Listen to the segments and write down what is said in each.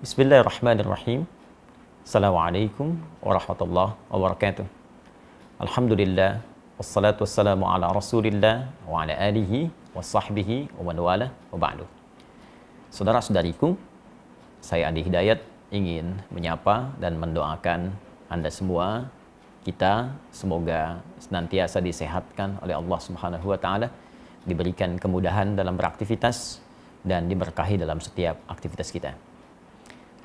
Bismillahirrahmanirrahim. Assalamualaikum warahmatullahi wabarakatuh. Alhamdulillah, wassalatu wassalamu ala rasulillah wa ala alihi wa sahbihi wa man wala wa ba'du. Saudara-saudariku, saya Andi Hidayat ingin menyapa dan mendoakan Anda semua, kita semoga senantiasa disehatkan oleh Allah Subhanahu wa taala, diberikan kemudahan dalam beraktivitas dan diberkahi dalam setiap aktivitas kita.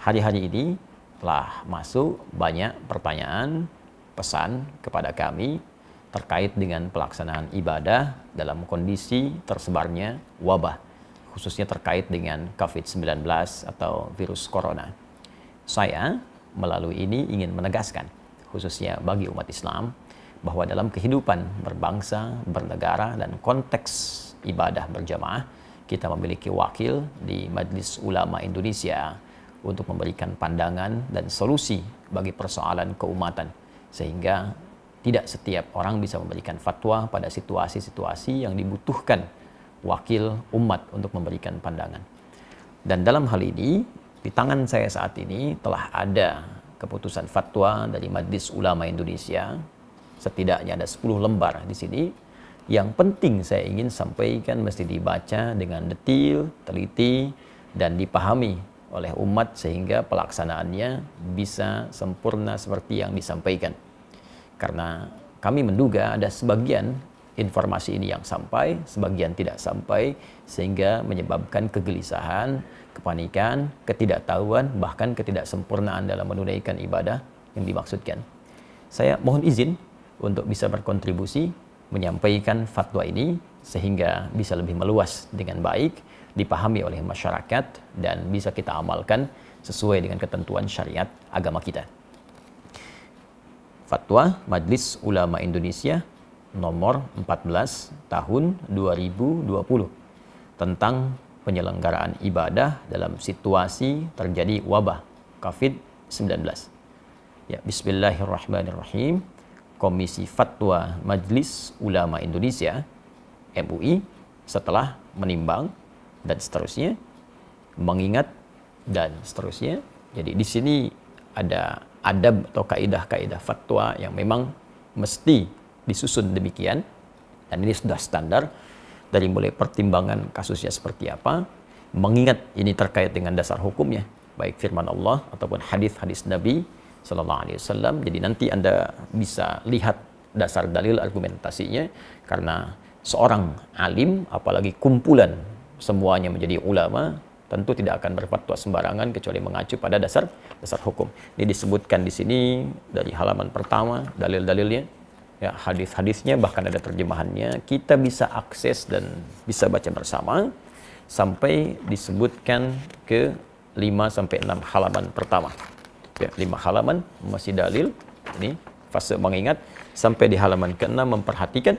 Hari-hari ini telah masuk banyak pertanyaan, pesan kepada kami terkait dengan pelaksanaan ibadah dalam kondisi tersebarnya wabah, khususnya terkait dengan COVID-19 atau virus corona. Saya melalui ini ingin menegaskan, khususnya bagi umat Islam, bahwa dalam kehidupan berbangsa, bernegara, dan konteks ibadah berjamaah, kita memiliki wakil di Majelis Ulama Indonesia untuk memberikan pandangan dan solusi bagi persoalan keumatan, sehingga tidak setiap orang bisa memberikan fatwa pada situasi-situasi yang dibutuhkan wakil umat untuk memberikan pandangan. Dan dalam hal ini, di tangan saya saat ini telah ada keputusan fatwa dari Majelis Ulama Indonesia, setidaknya ada 10 lembar di sini. Yang penting saya ingin sampaikan mesti dibaca dengan detail, teliti, dan dipahami oleh umat sehingga pelaksanaannya bisa sempurna seperti yang disampaikan. Karena kami menduga ada sebagian informasi ini yang sampai, sebagian tidak sampai, sehingga menyebabkan kegelisahan, kepanikan, ketidaktahuan, bahkan ketidaksempurnaan dalam menunaikan ibadah yang dimaksudkan. Saya mohon izin untuk bisa berkontribusi menyampaikan fatwa ini sehingga bisa lebih meluas dengan baik, dipahami oleh masyarakat, dan bisa kita amalkan sesuai dengan ketentuan syariat agama kita. Fatwa Majelis Ulama Indonesia nomor 14 tahun 2020 tentang penyelenggaraan ibadah dalam situasi terjadi wabah COVID-19. Ya, bismillahirrahmanirrahim. Komisi Fatwa Majelis Ulama Indonesia MUI setelah menimbang dan seterusnya, mengingat dan seterusnya. Jadi di sini ada adab atau kaidah-kaidah fatwa yang memang mesti disusun demikian, dan ini sudah standar dari mulai pertimbangan kasusnya seperti apa, mengingat ini terkait dengan dasar hukumnya, baik firman Allah ataupun hadis-hadis Nabi Sallallahu Alaihi Wasallam. Jadi nanti Anda bisa lihat dasar dalil argumentasinya, karena seorang alim, apalagi kumpulan semuanya menjadi ulama, tentu tidak akan berfatwa sembarangan kecuali mengacu pada dasar hukum. Ini disebutkan di sini dari halaman pertama dalil-dalilnya, ya, hadis-hadisnya, bahkan ada terjemahannya. Kita bisa akses dan bisa baca bersama sampai disebutkan ke 5 sampai 6 halaman pertama. Ya, 5 halaman masih dalil. Ini fase mengingat sampai di halaman ke-6 memperhatikan.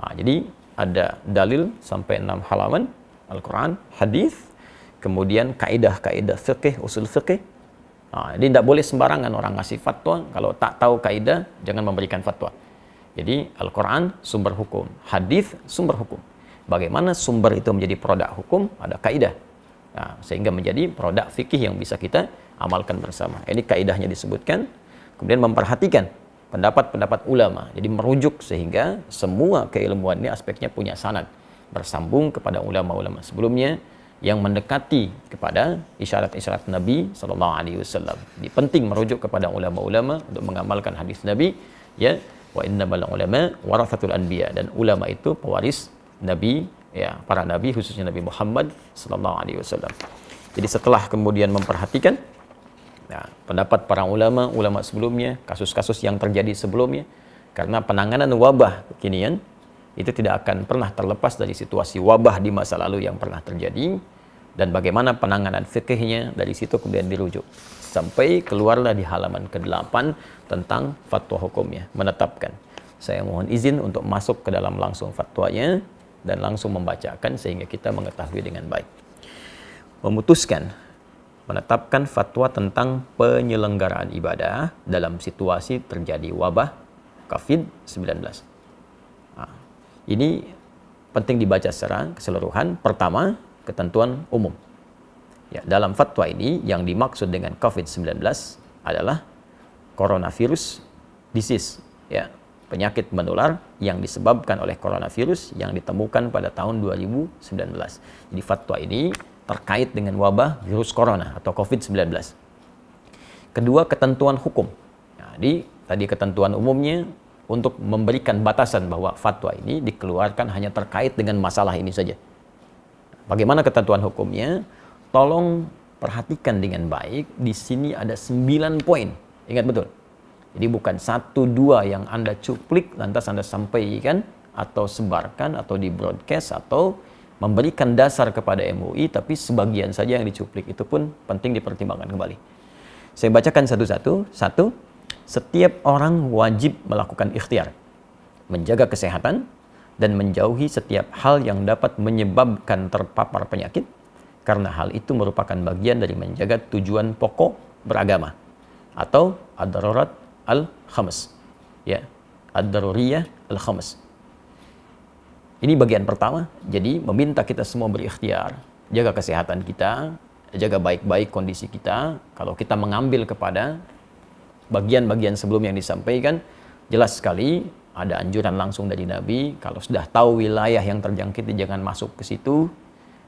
Nah, jadi ada dalil sampai 6 halaman Al-Quran, hadis, kemudian kaidah-kaidah fikih, usul fikih. Nah, jadi tidak boleh sembarangan orang ngasih fatwa. Kalau tak tahu kaidah, jangan memberikan fatwa. Jadi Al-Quran sumber hukum, hadis sumber hukum. Bagaimana sumber itu menjadi produk hukum? Ada kaidah. Nah, sehingga menjadi produk fikih yang bisa kita amalkan bersama. Ini kaidahnya disebutkan. Kemudian memperhatikan pendapat-pendapat ulama. Jadi merujuk sehingga semua keilmuan ini aspeknya punya sanad, bersambung kepada ulama-ulama sebelumnya yang mendekati kepada isyarat-isyarat Nabi Sallallahu Alaihi Wasallam. Jadi penting merujuk kepada ulama-ulama untuk mengamalkan hadis Nabi, ya, wa innamal ulama warathatul anbiya, dan ulama itu pewaris Nabi, ya, para nabi, khususnya Nabi Muhammad Sallallahu Alaihi Wasallam. Jadi setelah kemudian memperhatikan, nah, pendapat para ulama sebelumnya, kasus-kasus yang terjadi sebelumnya, karena penanganan wabah kekinian itu tidak akan pernah terlepas dari situasi wabah di masa lalu yang pernah terjadi, dan bagaimana penanganan fikihnya, dari situ kemudian dirujuk sampai keluarlah di halaman ke-8 tentang fatwa hukumnya, menetapkan. Saya mohon izin untuk masuk ke dalam langsung fatwanya dan langsung membacakan sehingga kita mengetahui dengan baik. Memutuskan menetapkan fatwa tentang penyelenggaraan ibadah dalam situasi terjadi wabah COVID-19. Ini penting dibaca secara keseluruhan. Pertama, ketentuan umum. Ya, dalam fatwa ini yang dimaksud dengan COVID-19 adalah coronavirus disease, ya, penyakit menular yang disebabkan oleh coronavirus yang ditemukan pada tahun 2019. Jadi fatwa ini terkait dengan wabah virus corona atau COVID-19. Kedua, ketentuan hukum. Jadi tadi ketentuan umumnya untuk memberikan batasan bahwa fatwa ini dikeluarkan hanya terkait dengan masalah ini saja. Bagaimana ketentuan hukumnya? Tolong perhatikan dengan baik. Di sini ada 9 poin. Ingat betul. Jadi bukan 1-2 yang Anda cuplik lantas Anda sampaikan atau sebarkan atau di broadcast atau memberikan dasar kepada MUI, tapi sebagian saja yang dicuplik. Itu pun penting dipertimbangkan kembali. Saya bacakan satu-satu. Satu, setiap orang wajib melakukan ikhtiar, menjaga kesehatan, dan menjauhi setiap hal yang dapat menyebabkan terpapar penyakit, karena hal itu merupakan bagian dari menjaga tujuan pokok beragama atau ad-darurat al-khams. Ya, ad-daruriyah al-khams. Ini bagian pertama. Jadi meminta kita semua berikhtiar, jaga kesehatan kita, jaga baik-baik kondisi kita. Kalau kita mengambil kepada bagian-bagian sebelum yang disampaikan, jelas sekali ada anjuran langsung dari Nabi, kalau sudah tahu wilayah yang terjangkit jangan masuk ke situ,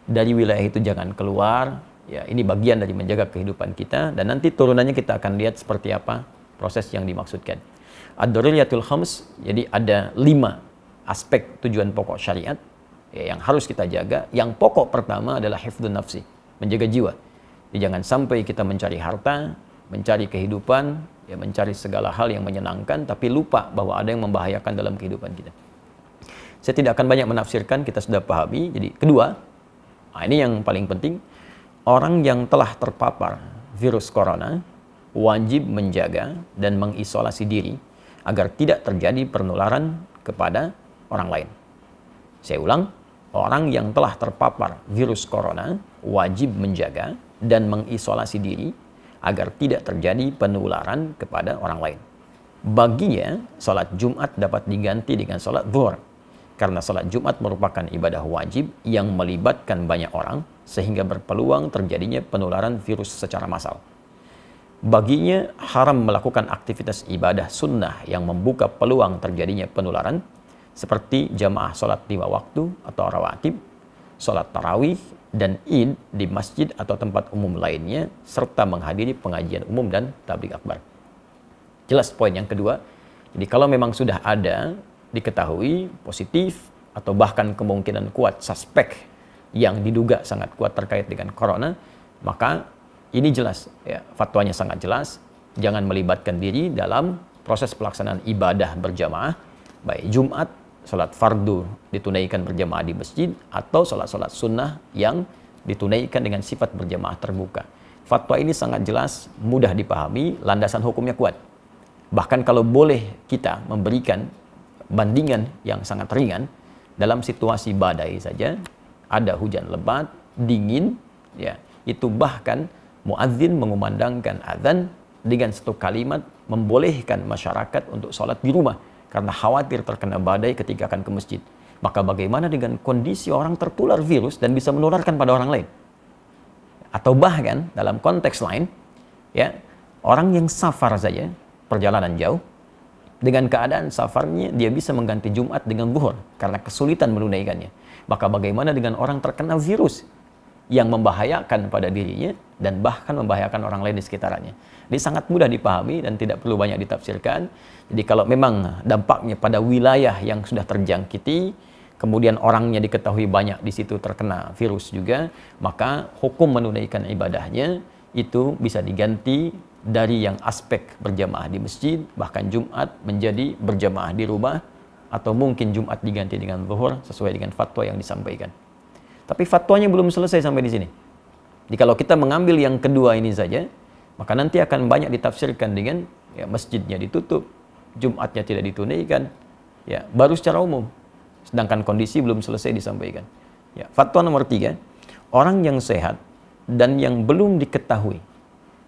dari wilayah itu jangan keluar. Ya, ini bagian dari menjaga kehidupan kita, dan nanti turunannya kita akan lihat seperti apa proses yang dimaksudkan. Ad-daruriyatul khams, jadi ada 5 aspek tujuan pokok syariat ya, yang harus kita jaga. Yang pokok pertama adalah hifdzun nafsi, menjaga jiwa. Jadi jangan sampai kita mencari harta, mencari kehidupan, ya, mencari segala hal yang menyenangkan, tapi lupa bahwa ada yang membahayakan dalam kehidupan kita. Saya tidak akan banyak menafsirkan, kita sudah pahami. Jadi kedua, ini yang paling penting, orang yang telah terpapar virus corona wajib menjaga dan mengisolasi diri agar tidak terjadi penularan kepada orang lain. Saya ulang, orang yang telah terpapar virus corona wajib menjaga dan mengisolasi diri agar tidak terjadi penularan kepada orang lain. Baginya, salat Jumat dapat diganti dengan salat zuhur, karena salat Jumat merupakan ibadah wajib yang melibatkan banyak orang, sehingga berpeluang terjadinya penularan virus secara massal. Baginya, haram melakukan aktivitas ibadah sunnah yang membuka peluang terjadinya penularan, seperti jamaah salat 5 waktu atau rawatib, salat tarawih, dan id di masjid atau tempat umum lainnya, serta menghadiri pengajian umum dan tabligh akbar. Jelas poin yang kedua. Jadi kalau memang sudah ada, diketahui positif, atau bahkan kemungkinan kuat suspek yang diduga sangat kuat terkait dengan corona, maka ini jelas, ya, fatwanya sangat jelas, jangan melibatkan diri dalam proses pelaksanaan ibadah berjamaah, baik Jumat, sholat fardu ditunaikan berjamaah di masjid, atau sholat-sholat sunnah yang ditunaikan dengan sifat berjamaah terbuka. Fatwa ini sangat jelas, mudah dipahami, landasan hukumnya kuat. Bahkan kalau boleh kita memberikan bandingan yang sangat ringan, dalam situasi badai saja, ada hujan lebat, dingin, ya, itu bahkan muadzin mengumandangkan azan dengan satu kalimat membolehkan masyarakat untuk sholat di rumah karena khawatir terkena badai ketika akan ke masjid. Maka bagaimana dengan kondisi orang tertular virus dan bisa menularkan pada orang lain? Atau bahkan dalam konteks lain, ya, orang yang safar saja, perjalanan jauh, dengan keadaan safarnya dia bisa mengganti Jumat dengan zuhur karena kesulitan menunaikannya. Maka bagaimana dengan orang terkena virus yang membahayakan pada dirinya dan bahkan membahayakan orang lain di sekitarnya? Ini sangat mudah dipahami dan tidak perlu banyak ditafsirkan. Jadi kalau memang dampaknya pada wilayah yang sudah terjangkiti, kemudian orangnya diketahui banyak di situ terkena virus juga, maka hukum menunaikan ibadahnya itu bisa diganti dari yang aspek berjamaah di masjid, bahkan Jumat menjadi berjamaah di rumah, atau mungkin Jumat diganti dengan zuhur sesuai dengan fatwa yang disampaikan. Tapi fatwanya belum selesai sampai di sini. Jadi kalau kita mengambil yang kedua ini saja, maka nanti akan banyak ditafsirkan dengan ya, masjidnya ditutup, Jumatnya tidak ditunaikan, ya, baru secara umum. Sedangkan kondisi belum selesai disampaikan. Ya, fatwa nomor 3, orang yang sehat dan yang belum diketahui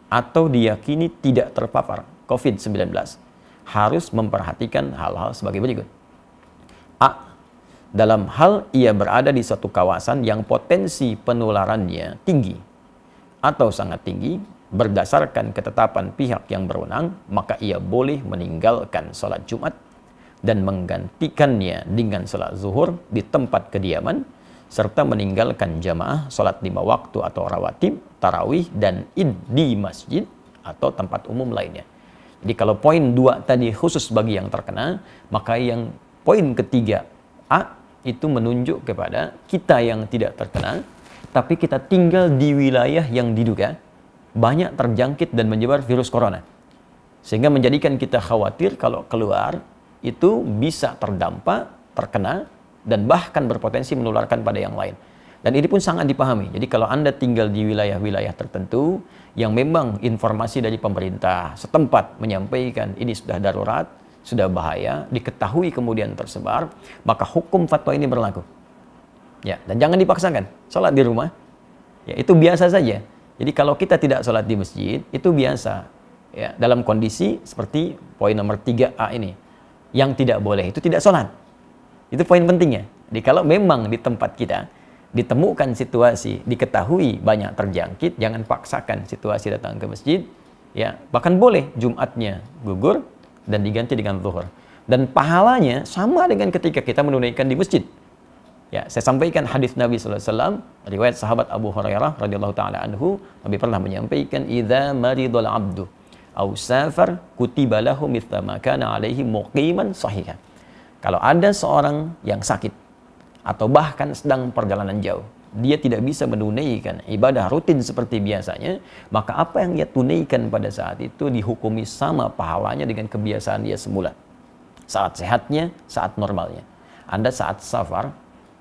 atau diyakini tidak terpapar COVID-19 harus memperhatikan hal-hal sebagai berikut. A. Dalam hal ia berada di suatu kawasan yang potensi penularannya tinggi, atau sangat tinggi berdasarkan ketetapan pihak yang berwenang, maka ia boleh meninggalkan sholat Jumat dan menggantikannya dengan sholat zuhur di tempat kediaman, serta meninggalkan jamaah sholat 5 waktu atau rawatib, tarawih, dan id di masjid atau tempat umum lainnya. Jadi kalau poin 2 tadi khusus bagi yang terkena, maka yang poin ketiga A itu menunjuk kepada kita yang tidak terkena, tapi kita tinggal di wilayah yang diduga banyak terjangkit dan menyebar virus corona. Sehingga menjadikan kita khawatir kalau keluar itu bisa terdampak, terkena, dan bahkan berpotensi menularkan pada yang lain. Dan ini pun sangat dipahami. Jadi kalau Anda tinggal di wilayah-wilayah tertentu yang memang informasi dari pemerintah setempat menyampaikan ini sudah darurat, sudah bahaya, diketahui kemudian tersebar, maka hukum fatwa ini berlaku. Ya, dan jangan dipaksakan. Sholat di rumah, ya itu biasa saja. Jadi kalau kita tidak sholat di masjid, itu biasa. Ya, dalam kondisi seperti poin nomor 3A ini. Yang tidak boleh itu tidak sholat. Itu poin pentingnya. Jadi kalau memang di tempat kita ditemukan situasi, diketahui banyak terjangkit, jangan paksakan situasi datang ke masjid. Ya, bahkan boleh Jumatnya gugur dan diganti dengan zuhur. Dan pahalanya sama dengan ketika kita menunaikan di masjid. Ya, saya sampaikan hadis Nabi SAW, riwayat sahabat Abu Hurairah radhiyallahu taala anhu, Nabi pernah menyampaikan, "Idza maridul 'abdu aw safar kutiba lahu mithla ma kana 'alaihi muqiman sahihan." Kalau ada seorang yang sakit atau bahkan sedang perjalanan jauh, dia tidak bisa menunaikan ibadah rutin seperti biasanya, maka apa yang dia tunaikan pada saat itu dihukumi sama pahalanya dengan kebiasaan dia semula. Saat sehatnya, saat normalnya. Anda saat safar,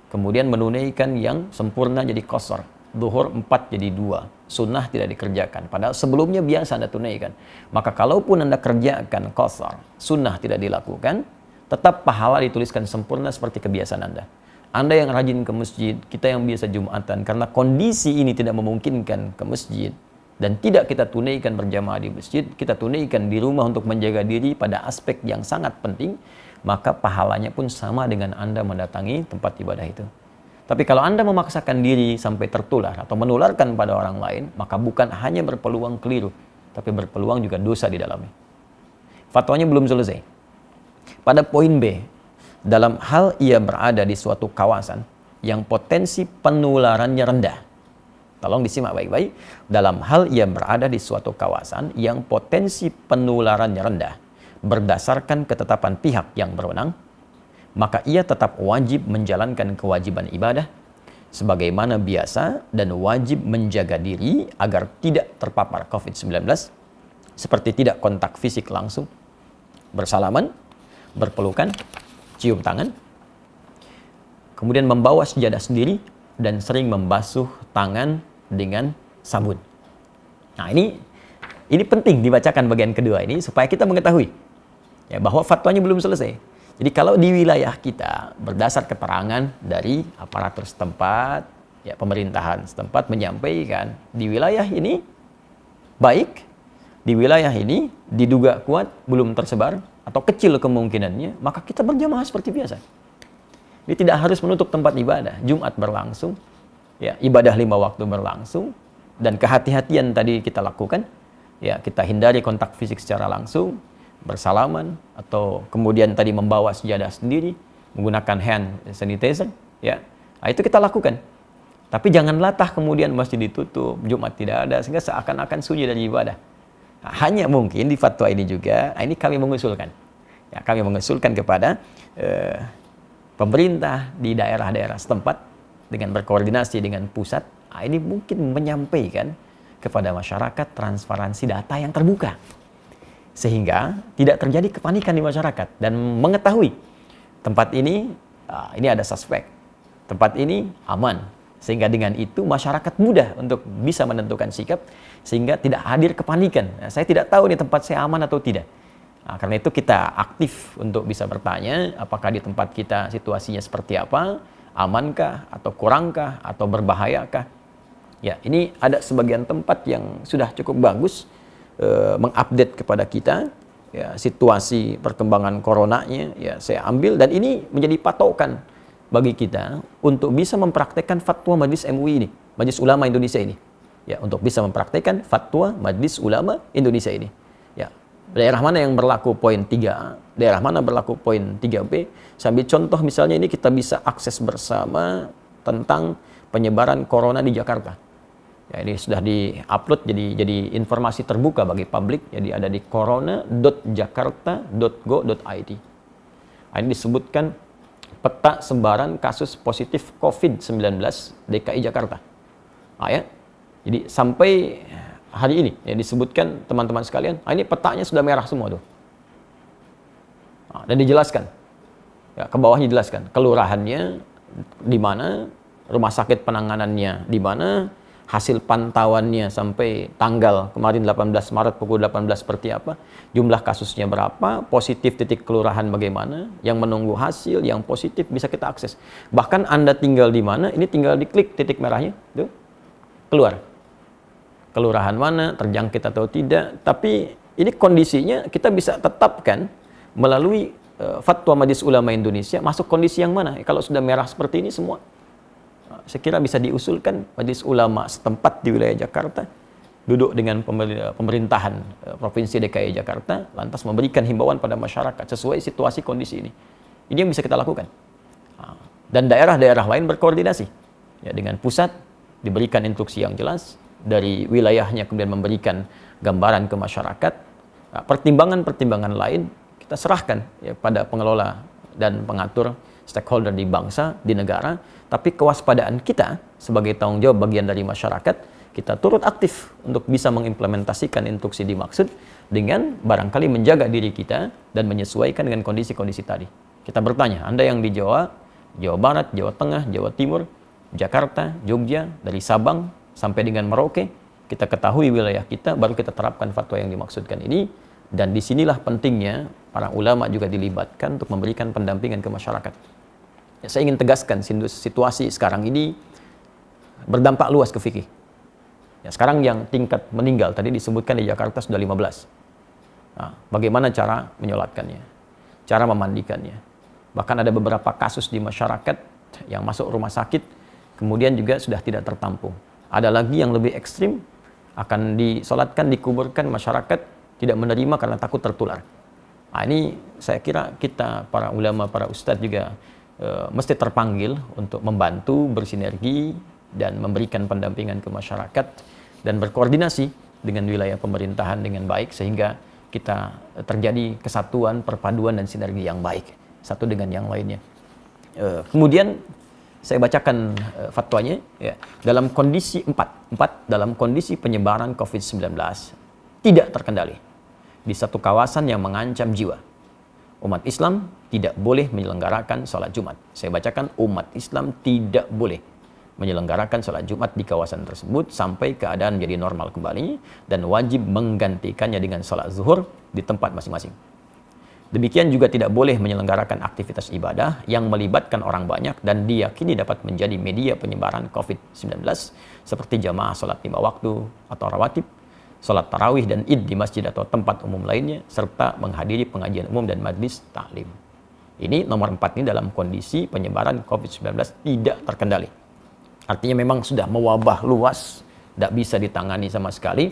kemudian menunaikan yang sempurna jadi qasar, zuhur 4 jadi 2, sunnah tidak dikerjakan, padahal sebelumnya biasa Anda tunaikan. Maka kalaupun Anda kerjakan qasar, sunnah tidak dilakukan, tetap pahala dituliskan sempurna seperti kebiasaan Anda. Anda yang rajin ke masjid, kita yang biasa Jumatan, karena kondisi ini tidak memungkinkan ke masjid, dan tidak kita tunaikan berjamaah di masjid, kita tunaikan di rumah untuk menjaga diri pada aspek yang sangat penting, maka pahalanya pun sama dengan Anda mendatangi tempat ibadah itu. Tapi kalau Anda memaksakan diri sampai tertular atau menularkan pada orang lain, maka bukan hanya berpeluang keliru, tapi berpeluang juga dosa di dalamnya. Fatwanya belum selesai. Pada poin B, dalam hal ia berada di suatu kawasan yang potensi penularannya rendah. Tolong disimak baik-baik. Dalam hal ia berada di suatu kawasan yang potensi penularannya rendah, berdasarkan ketetapan pihak yang berwenang, maka ia tetap wajib menjalankan kewajiban ibadah sebagaimana biasa dan wajib menjaga diri agar tidak terpapar COVID-19 seperti tidak kontak fisik langsung, bersalaman, berpelukan, cium tangan, kemudian membawa sejadah sendiri dan sering membasuh tangan dengan sabun. Nah, ini penting dibacakan bagian kedua ini supaya kita mengetahui ya, bahwa fatwanya belum selesai. Jadi kalau di wilayah kita berdasar keterangan dari aparatur setempat, ya pemerintahan setempat menyampaikan di wilayah ini baik, di wilayah ini diduga kuat belum tersebar atau kecil kemungkinannya, maka kita berjamaah seperti biasa. Jadi tidak harus menutup tempat ibadah. Jumat berlangsung, ya ibadah 5 waktu berlangsung, dan kehati-hatian tadi kita lakukan. Ya, kita hindari kontak fisik secara langsung, bersalaman, atau kemudian tadi membawa sejadah sendiri, menggunakan hand sanitizer, ya. Nah, itu kita lakukan. Tapi jangan latah kemudian masjid ditutup, Jumat tidak ada, sehingga seakan-akan sunyi dari ibadah. Nah, hanya mungkin di fatwa ini juga, ini kami mengusulkan. Ya, kami mengusulkan kepada pemerintah di daerah-daerah setempat dengan berkoordinasi dengan pusat, ini mungkin menyampaikan kepada masyarakat transparansi data yang terbuka. Sehingga tidak terjadi kepanikan di masyarakat dan mengetahui tempat ini ada suspek, tempat ini aman. Sehingga dengan itu masyarakat mudah untuk bisa menentukan sikap sehingga tidak hadir kepanikan. Nah, saya tidak tahu nih tempat saya aman atau tidak. Nah, karena itu kita aktif untuk bisa bertanya apakah di tempat kita situasinya seperti apa, amankah atau kurangkah atau berbahayakah. Ya, ini ada sebagian tempat yang sudah cukup bagus mengupdate kepada kita ya, situasi perkembangan coronanya, ya saya ambil dan ini menjadi patokan bagi kita untuk bisa mempraktekkan fatwa Majelis MUI ini, Majelis Ulama Indonesia ini. ya untuk bisa mempraktikkan fatwa Majelis Ulama Indonesia ini. Ya, daerah mana yang berlaku poin 3A, daerah mana berlaku poin 3B. Sambil contoh misalnya ini kita bisa akses bersama tentang penyebaran corona di Jakarta. Ya, ini sudah di-upload jadi informasi terbuka bagi publik. Jadi ada di corona.jakarta.go.id. Ini disebutkan peta sebaran kasus positif COVID-19 DKI Jakarta. Ya. Jadi sampai hari ini ya disebutkan teman-teman sekalian, ini petanya sudah merah semua tuh. Dan dijelaskan. Ya, ke bawahnya dijelaskan kelurahannya di mana, rumah sakit penanganannya di mana, hasil pantauannya sampai tanggal kemarin 18 Maret pukul 18 seperti apa, jumlah kasusnya berapa, positif titik kelurahan bagaimana, yang menunggu hasil, yang positif bisa kita akses. Bahkan Anda tinggal di mana, ini tinggal diklik titik merahnya, tuh, keluar. Kelurahan mana, terjangkit atau tidak, tapi ini kondisinya kita bisa tetapkan melalui Fatwa Majelis Ulama Indonesia, masuk kondisi yang mana. Kalau sudah merah seperti ini semua, saya kira bisa diusulkan Majelis Ulama setempat di wilayah Jakarta duduk dengan pemerintahan Provinsi DKI Jakarta, lantas memberikan himbauan pada masyarakat sesuai situasi kondisi ini. Ini yang bisa kita lakukan. Dan daerah-daerah lain berkoordinasi ya, dengan pusat, diberikan instruksi yang jelas, dari wilayahnya kemudian memberikan gambaran ke masyarakat. Pertimbangan-pertimbangan lain kita serahkan ya, pada pengelola dan pengatur stakeholder di bangsa, di negara. Tapi kewaspadaan kita sebagai tanggung jawab bagian dari masyarakat, kita turut aktif untuk bisa mengimplementasikan instruksi dimaksud dengan barangkali menjaga diri kita dan menyesuaikan dengan kondisi-kondisi tadi. Kita bertanya, Anda yang di Jawa, Jawa Barat, Jawa Tengah, Jawa Timur, Jakarta, Jogja, dari Sabang sampai dengan Merauke, kita ketahui wilayah kita, baru kita terapkan fatwa yang dimaksudkan ini. Dan disinilah pentingnya para ulama juga dilibatkan untuk memberikan pendampingan ke masyarakat. Ya, saya ingin tegaskan situasi sekarang ini berdampak luas ke fikih. Ya, sekarang yang tingkat meninggal tadi disebutkan di Jakarta sudah 15. Nah, bagaimana cara menyolatkannya, cara memandikannya. Bahkan ada beberapa kasus di masyarakat yang masuk rumah sakit, kemudian juga sudah tidak tertampung. Ada lagi yang lebih ekstrim, akan disolatkan, dikuburkan, masyarakat tidak menerima karena takut tertular. Nah, ini saya kira kita, para ulama, para ustadz juga mesti terpanggil untuk membantu, bersinergi, dan memberikan pendampingan ke masyarakat, dan berkoordinasi dengan wilayah pemerintahan dengan baik, sehingga kita terjadi kesatuan, perpaduan, dan sinergi yang baik, satu dengan yang lainnya. Kemudian, saya bacakan fatwanya, ya. Dalam kondisi 4, dalam kondisi penyebaran COVID-19 tidak terkendali di satu kawasan yang mengancam jiwa, umat Islam tidak boleh menyelenggarakan sholat Jumat. Saya bacakan, umat Islam tidak boleh menyelenggarakan sholat Jumat di kawasan tersebut sampai keadaan menjadi normal kembali, dan wajib menggantikannya dengan sholat zuhur di tempat masing-masing. Demikian juga tidak boleh menyelenggarakan aktivitas ibadah yang melibatkan orang banyak dan diyakini dapat menjadi media penyebaran COVID-19 seperti jamaah sholat 5 waktu atau rawatib, sholat tarawih dan id di masjid atau tempat umum lainnya, serta menghadiri pengajian umum dan majlis taklim. Ini nomor 4 ini dalam kondisi penyebaran COVID-19 tidak terkendali. Artinya memang sudah mewabah luas, tidak bisa ditangani sama sekali,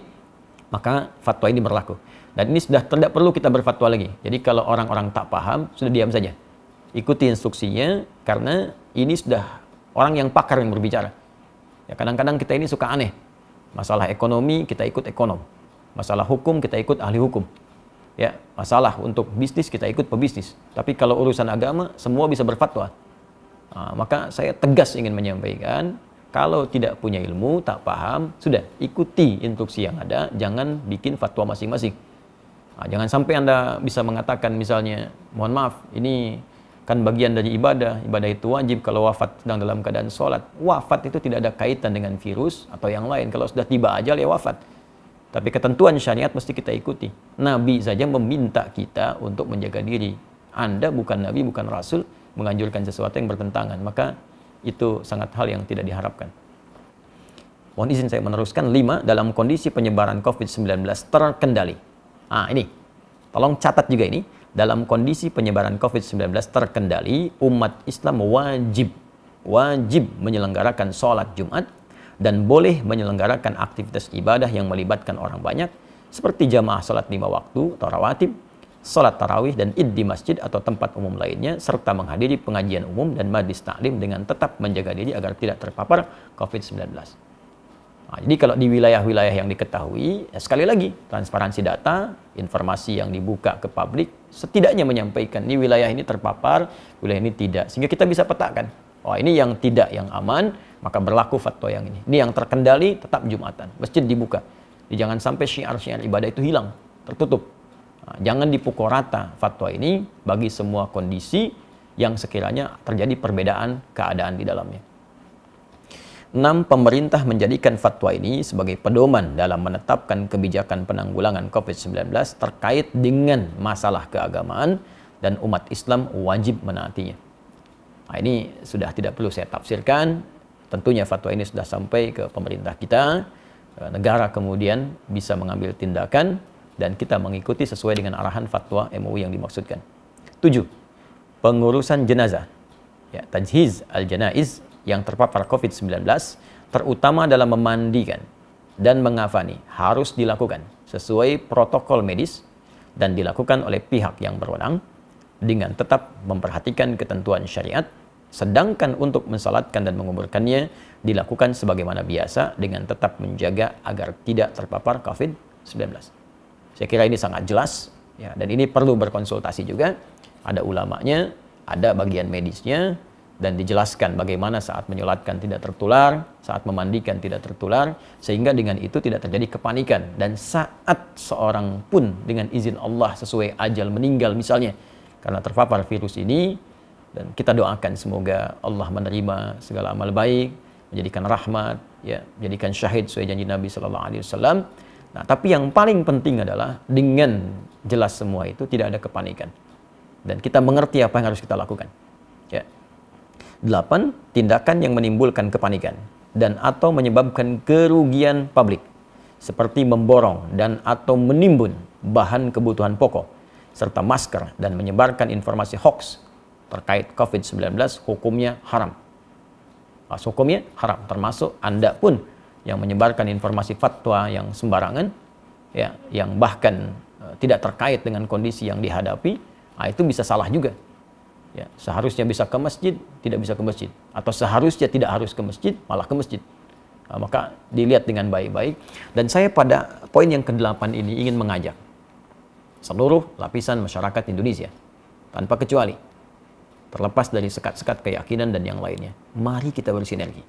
maka fatwa ini berlaku. Dan ini sudah tidak perlu kita berfatwa lagi. Jadi kalau orang-orang tak paham, sudah diam saja. Ikuti instruksinya, karena ini sudah orang yang pakar yang berbicara. Ya, kadang-kadang kita ini suka aneh. Masalah ekonomi, kita ikut ekonom. Masalah hukum, kita ikut ahli hukum. Ya, masalah untuk bisnis, kita ikut pebisnis. Tapi kalau urusan agama, semua bisa berfatwa. Nah, maka saya tegas ingin menyampaikan, kalau tidak punya ilmu, tak paham, sudah ikuti instruksi yang ada, jangan bikin fatwa masing-masing. Nah, jangan sampai Anda bisa mengatakan misalnya, mohon maaf, ini kan bagian dari ibadah, ibadah itu wajib kalau wafat sedang dalam keadaan sholat. Wafat itu tidak ada kaitan dengan virus atau yang lain, kalau sudah tiba ajal ya wafat. Tapi ketentuan syariat mesti kita ikuti. Nabi saja meminta kita untuk menjaga diri. Anda bukan Nabi, bukan Rasul, menganjurkan sesuatu yang bertentangan. Maka itu sangat hal yang tidak diharapkan. Mohon izin saya meneruskan. 5, dalam kondisi penyebaran COVID-19 terkendali. Nah ini, tolong catat juga ini. Dalam kondisi penyebaran COVID-19 terkendali, umat Islam wajib menyelenggarakan sholat Jumat dan boleh menyelenggarakan aktivitas ibadah yang melibatkan orang banyak seperti jamaah salat 5 waktu atau rawatib, salat tarawih dan id di masjid atau tempat umum lainnya, serta menghadiri pengajian umum dan majlis taklim dengan tetap menjaga diri agar tidak terpapar COVID-19. Nah, jadi kalau di wilayah-wilayah yang diketahui, ya sekali lagi, transparansi data, informasi yang dibuka ke publik, setidaknya menyampaikan ini wilayah ini terpapar, wilayah ini tidak. Sehingga kita bisa petakan, oh ini yang tidak, yang aman, maka berlaku fatwa yang ini. Ini yang terkendali, tetap Jumatan. Masjid dibuka. Jadi jangan sampai syiar-syiar ibadah itu hilang, tertutup. Nah, jangan dipukul rata fatwa ini bagi semua kondisi yang sekiranya terjadi perbedaan keadaan di dalamnya. 6. Pemerintah menjadikan fatwa ini sebagai pedoman dalam menetapkan kebijakan penanggulangan COVID-19 terkait dengan masalah keagamaan dan umat Islam wajib menaatinya. Nah, ini sudah tidak perlu saya tafsirkan. Tentunya fatwa ini sudah sampai ke pemerintah kita. Negara kemudian bisa mengambil tindakan dan kita mengikuti sesuai dengan arahan fatwa MUI yang dimaksudkan. 7. Pengurusan jenazah. Ya, tajhiz al-janaiz yang terpapar COVID-19, terutama dalam memandikan dan mengafani, harus dilakukan sesuai protokol medis dan dilakukan oleh pihak yang berwenang dengan tetap memperhatikan ketentuan syariat, sedangkan untuk mensalatkan dan menguburkannya dilakukan sebagaimana biasa dengan tetap menjaga agar tidak terpapar COVID-19. Saya kira ini sangat jelas, ya, dan ini perlu berkonsultasi juga. Ada ulamanya, ada bagian medisnya, dan dijelaskan bagaimana saat menyolatkan tidak tertular, saat memandikan tidak tertular, sehingga dengan itu tidak terjadi kepanikan. Dan saat seorang pun dengan izin Allah sesuai ajal meninggal misalnya, karena terpapar virus ini, dan kita doakan semoga Allah menerima segala amal baik, menjadikan rahmat, ya, menjadikan syahid sesuai janji Nabi Sallallahu Alaihi Wasallam. Nah, tapi yang paling penting adalah dengan jelas semua itu tidak ada kepanikan, dan kita mengerti apa yang harus kita lakukan. Ya. 8. Tindakan yang menimbulkan kepanikan dan atau menyebabkan kerugian publik seperti memborong dan atau menimbun bahan kebutuhan pokok serta masker dan menyebarkan informasi hoax terkait COVID-19 hukumnya haram. Hukumnya haram, termasuk Anda pun yang menyebarkan informasi fatwa yang sembarangan, ya, yang bahkan tidak terkait dengan kondisi yang dihadapi, itu bisa salah juga. Ya, seharusnya bisa ke masjid, tidak bisa ke masjid. Atau seharusnya tidak harus ke masjid, malah ke masjid. Maka dilihat dengan baik-baik. Dan saya pada poin yang ke-8 ini ingin mengajak seluruh lapisan masyarakat Indonesia, tanpa kecuali, terlepas dari sekat-sekat keyakinan dan yang lainnya, mari kita bersinergi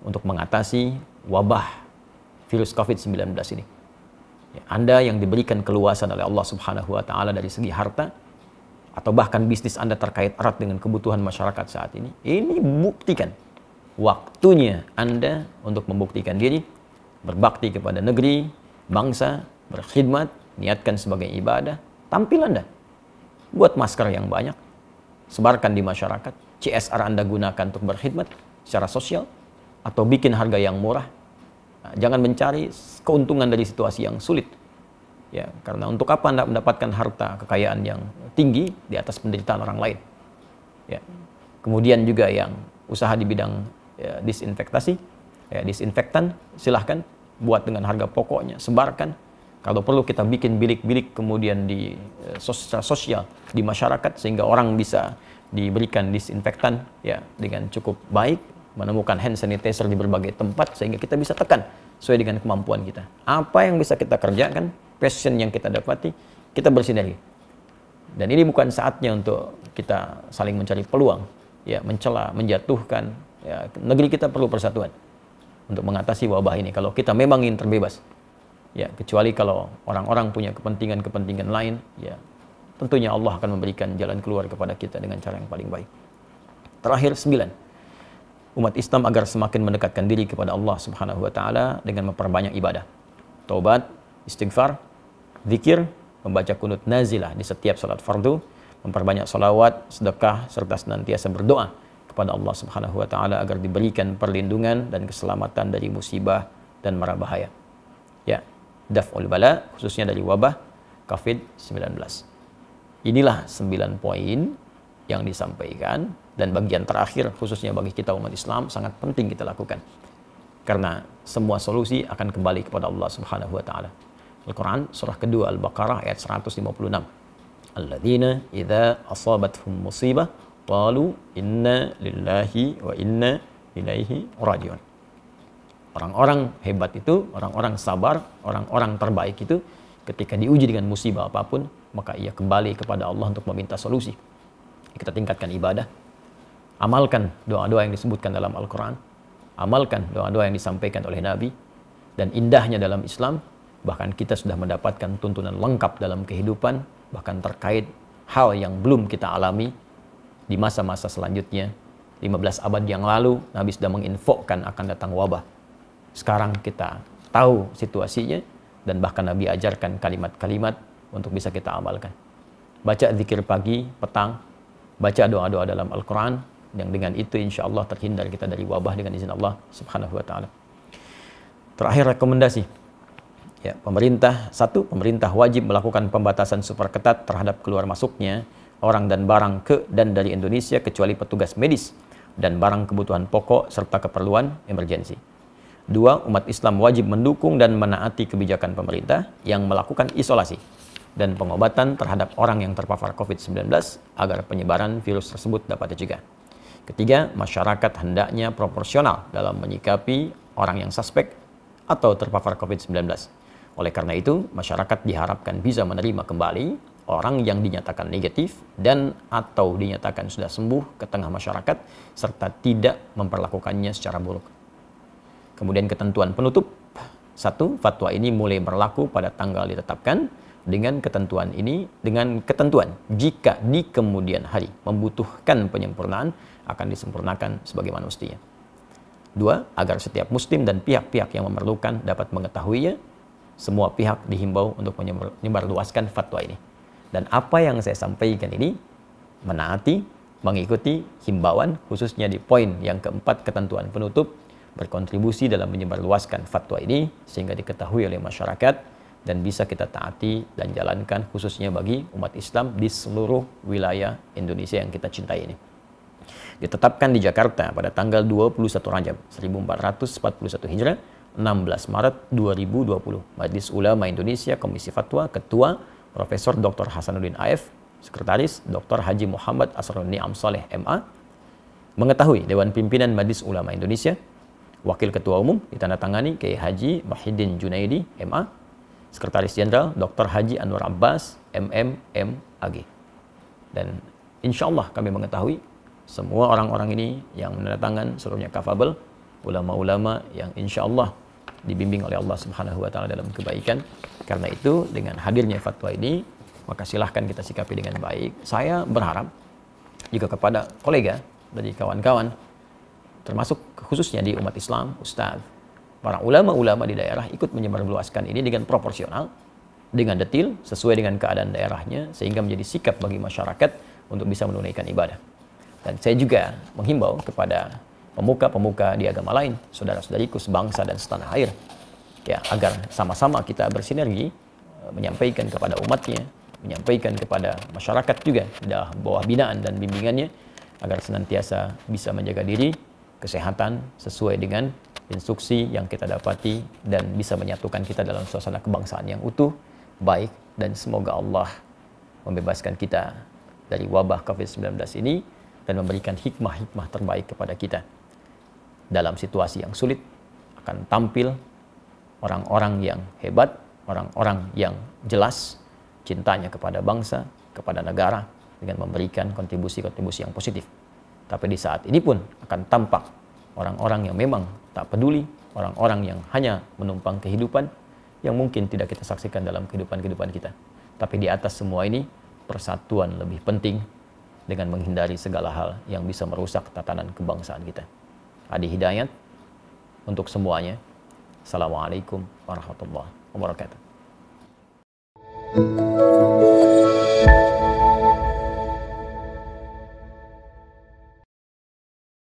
untuk mengatasi wabah virus COVID-19 ini. Ya, Anda yang diberikan keluasan oleh Allah Subhanahu wa Ta'ala dari segi harta, atau bahkan bisnis Anda terkait erat dengan kebutuhan masyarakat saat ini buktikan. Waktunya Anda untuk membuktikan diri, berbakti kepada negeri, bangsa, berkhidmat, niatkan sebagai ibadah, tampil Anda. Buat masker yang banyak, sebarkan di masyarakat, CSR Anda gunakan untuk berkhidmat secara sosial, atau bikin harga yang murah. Nah, jangan mencari keuntungan dari situasi yang sulit. Ya, karena untuk apa Anda mendapatkan harta kekayaan yang tinggi di atas penderitaan orang lain? Ya. Kemudian juga yang usaha di bidang disinfektasi, disinfektan, silahkan buat dengan harga pokoknya, sebarkan. Kalau perlu kita bikin bilik-bilik kemudian di sosial di masyarakat sehingga orang bisa diberikan disinfektan, ya, dengan cukup baik, menemukan hand sanitizer di berbagai tempat sehingga kita bisa tekan sesuai dengan kemampuan kita. Apa yang bisa kita kerjakan, passion yang kita dapati, kita bersinergi. Dan ini bukan saatnya untuk kita saling mencari peluang, ya, mencela, menjatuhkan. Ya, negeri kita perlu persatuan untuk mengatasi wabah ini. Kalau kita memang ingin terbebas, ya, kecuali kalau orang-orang punya kepentingan-kepentingan lain, ya, tentunya Allah akan memberikan jalan keluar kepada kita dengan cara yang paling baik. Terakhir, 9. Umat Islam agar semakin mendekatkan diri kepada Allah Subhanahu wa Ta'ala dengan memperbanyak ibadah, taubat, istighfar, zikir, membaca kunut nazilah di setiap salat fardu, memperbanyak salawat, sedekah, serta senantiasa berdoa kepada Allah Subhanahu wa Ta'ala agar diberikan perlindungan dan keselamatan dari musibah dan mara bahaya. Ya, daf'ul bala, khususnya dari wabah COVID-19. Inilah 9 poin yang disampaikan, dan bagian terakhir khususnya bagi kita umat Islam sangat penting kita lakukan. karena semua solusi akan kembali kepada Allah Subhanahu wa taala. Al-Quran surah kedua Al-Baqarah ayat 156. Alladzina idza asabathum musibah qalu inna lillahi wa inna ilaihi rajiun. Orang-orang hebat itu, orang-orang sabar, orang-orang terbaik itu ketika diuji dengan musibah apapun, maka ia kembali kepada Allah untuk meminta solusi. Kita tingkatkan ibadah, amalkan doa-doa yang disebutkan dalam Al-Quran, amalkan doa-doa yang disampaikan oleh Nabi, dan indahnya dalam Islam, bahkan kita sudah mendapatkan tuntunan lengkap dalam kehidupan, bahkan terkait hal yang belum kita alami di masa-masa selanjutnya. 15 abad yang lalu, Nabi sudah menginfokan akan datang wabah. Sekarang kita tahu situasinya, dan bahkan Nabi ajarkan kalimat-kalimat untuk bisa kita amalkan. Baca zikir pagi, petang, baca doa-doa dalam Al-Quran, yang dengan itu insya Allah terhindar kita dari wabah dengan izin Allah Subhanahu wa ta'ala. Terakhir, rekomendasi. Ya, pemerintah wajib melakukan pembatasan super ketat terhadap keluar masuknya orang dan barang ke dan dari Indonesia kecuali petugas medis dan barang kebutuhan pokok serta keperluan emergensi. 2. Umat Islam wajib mendukung dan menaati kebijakan pemerintah yang melakukan isolasi dan pengobatan terhadap orang yang terpapar COVID-19 agar penyebaran virus tersebut dapat dicegah. 3. Masyarakat hendaknya proporsional dalam menyikapi orang yang suspek atau terpapar COVID-19. Oleh karena itu, masyarakat diharapkan bisa menerima kembali orang yang dinyatakan negatif dan atau dinyatakan sudah sembuh ke tengah masyarakat serta tidak memperlakukannya secara buruk. Kemudian ketentuan penutup. 1. Fatwa ini mulai berlaku pada tanggal ditetapkan dengan ketentuan jika di kemudian hari membutuhkan penyempurnaan akan disempurnakan sebagaimana mestinya. 2. Agar setiap muslim dan pihak-pihak yang memerlukan dapat mengetahuinya, semua pihak dihimbau untuk menyebarluaskan fatwa ini. Dan apa yang saya sampaikan ini menaati, mengikuti himbauan, khususnya di poin yang keempat ketentuan penutup, berkontribusi dalam menyebarluaskan fatwa ini sehingga diketahui oleh masyarakat dan bisa kita taati dan jalankan khususnya bagi umat Islam di seluruh wilayah Indonesia yang kita cintai ini. Ditetapkan di Jakarta pada tanggal 21 Rajab 1441 Hijrah, 16 Maret 2020. Majelis Ulama Indonesia Komisi Fatwa, Ketua Profesor Dr. Hasanuddin AF, Sekretaris Dr. Haji Muhammad Asrul Ni'am Saleh MA. Mengetahui Dewan Pimpinan Majelis Ulama Indonesia, Wakil Ketua Umum ditandatangani Kiai Haji Muhyiddin Junaidi MA, Sekretaris Jenderal Dr. Haji Anwar Abbas MMAG. Dan insya Allah kami mengetahui semua orang-orang ini yang menandatangan seluruhnya kafabel, ulama-ulama yang insya Allah dibimbing oleh Allah Subhanahu wa ta'ala dalam kebaikan. Karena itu dengan hadirnya fatwa ini, maka silahkan kita sikapi dengan baik. Saya berharap juga kepada kolega dari kawan-kawan, termasuk khususnya di umat Islam, Ustadz, para ulama-ulama di daerah ikut menyebarluaskan ini dengan proporsional, dengan detil, sesuai dengan keadaan daerahnya, sehingga menjadi sikap bagi masyarakat untuk bisa menunaikan ibadah. Dan saya juga menghimbau kepada pemuka-pemuka di agama lain, saudara-saudariku sebangsa dan setanah air, ya, agar sama-sama kita bersinergi menyampaikan kepada umatnya, menyampaikan kepada masyarakat juga di bawah binaan dan bimbingannya, agar senantiasa bisa menjaga diri, kesehatan sesuai dengan instruksi yang kita dapati dan bisa menyatukan kita dalam suasana kebangsaan yang utuh, baik, dan semoga Allah membebaskan kita dari wabah COVID-19 ini dan memberikan hikmah-hikmah terbaik kepada kita. Dalam situasi yang sulit akan tampil orang-orang yang hebat, orang-orang yang jelas cintanya kepada bangsa, kepada negara dengan memberikan kontribusi-kontribusi yang positif. Tapi di saat ini pun akan tampak orang-orang yang memang tak peduli, orang-orang yang hanya menumpang kehidupan yang mungkin tidak kita saksikan dalam kehidupan kita. Tapi di atas semua ini, persatuan lebih penting dengan menghindari segala hal yang bisa merusak tatanan kebangsaan kita. Adi Hidayat untuk semuanya. Assalamualaikum warahmatullahi wabarakatuh.